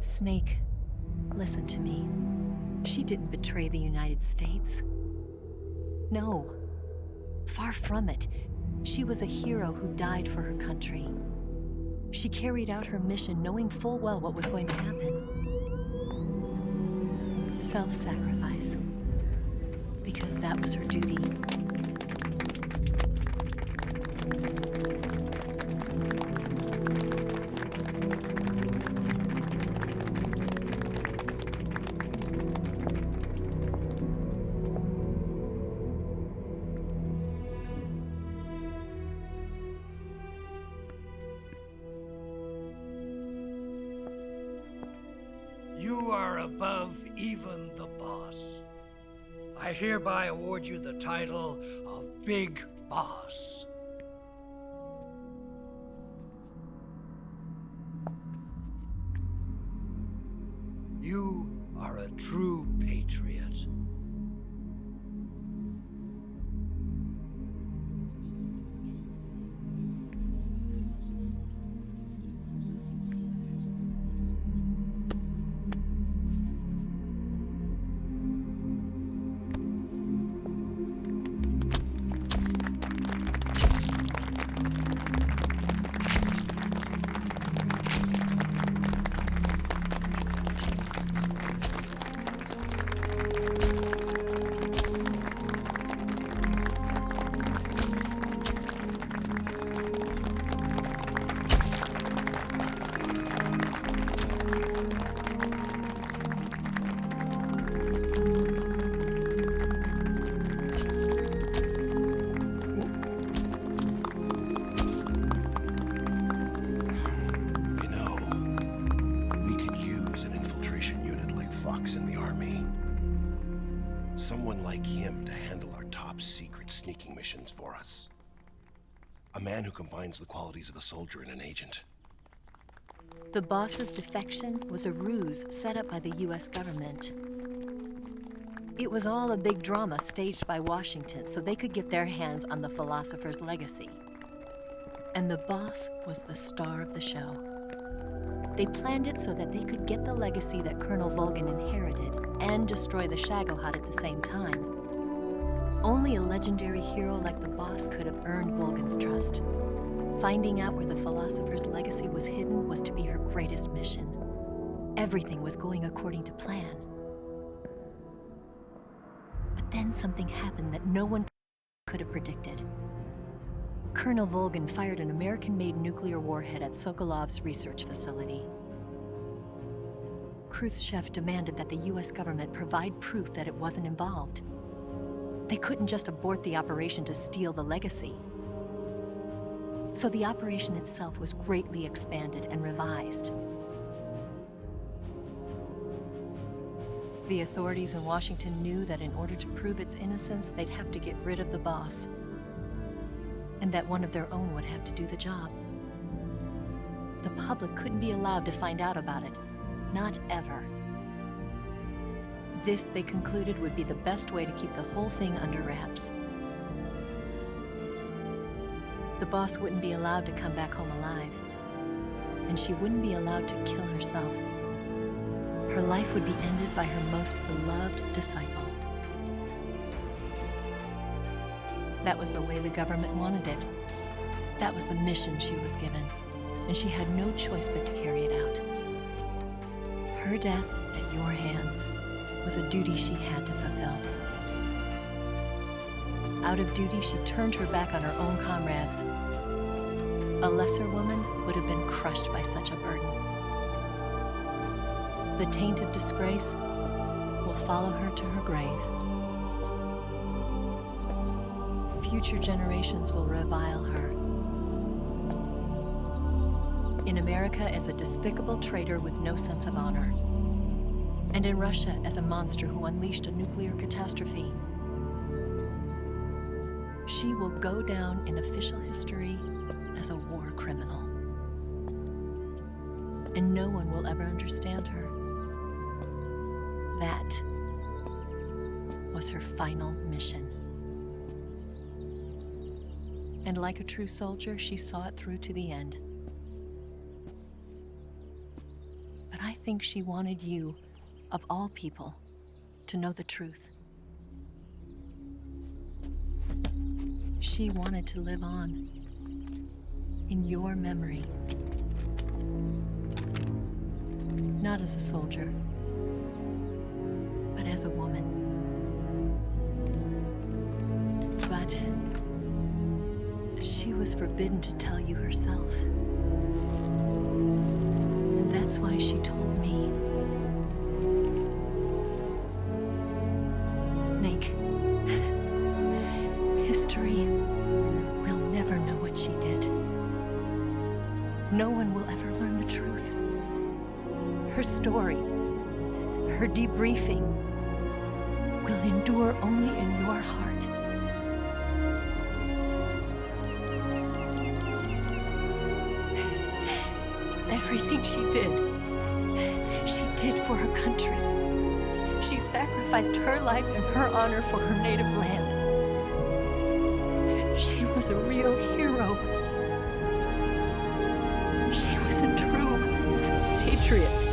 Snake, listen to me. She didn't betray the United States. No. Far from it. She was a hero who died for her country. She carried out her mission knowing full well what was going to happen. Self-sacrifice. Because that was her duty. You are above even the boss. I hereby award you the title of Big Boss. You are a true patriot. In the army. Someone like him to handle our top secret sneaking missions for us. A man who combines the qualities of a soldier and an agent. The boss's defection was a ruse set up by the US government. It was all a big drama staged by Washington so they could get their hands on the philosopher's legacy. And the boss was the star of the show. They planned it so that they could get the legacy that Colonel Volgin inherited and destroy the Shagohod at the same time. Only a legendary hero like the boss could have earned Volgin's trust. Finding out where the philosopher's legacy was hidden was to be her greatest mission. Everything was going according to plan. But then something happened that no one could have predicted. Colonel Volgin fired an American-made nuclear warhead at Sokolov's research facility. Khrushchev demanded that the US government provide proof that it wasn't involved. They couldn't just abort the operation to steal the legacy. So the operation itself was greatly expanded and revised. The authorities in Washington knew that in order to prove its innocence, they'd have to get rid of the boss, and that one of their own would have to do the job. The public couldn't be allowed to find out about it, not ever. This, they concluded, would be the best way to keep the whole thing under wraps. The boss wouldn't be allowed to come back home alive, and she wouldn't be allowed to kill herself. Her life would be ended by her most beloved disciple. That was the way the government wanted it. That was the mission she was given, and she had no choice but to carry it out. Her death at your hands was a duty she had to fulfill. Out of duty, she turned her back on her own comrades. A lesser woman would have been crushed by such a burden. The taint of disgrace will follow her to her grave. Future generations will revile her. In America as a despicable traitor with no sense of honor. And in Russia as a monster who unleashed a nuclear catastrophe. She will go down in official history as a war criminal. And no one will ever understand her. That was her final mission. And like a true soldier, she saw it through to the end. But I think she wanted you, of all people, to know the truth. She wanted to live on in your memory. Not as a soldier, but as a woman. But she was forbidden to tell you herself. And that's why she told me. Snake, history will never know what she did. No one will ever learn the truth. Her story, her debriefing, will endure only in your heart. Everything she did for her country. She sacrificed her life and her honor for her native land. She was a real hero. She was a true patriot.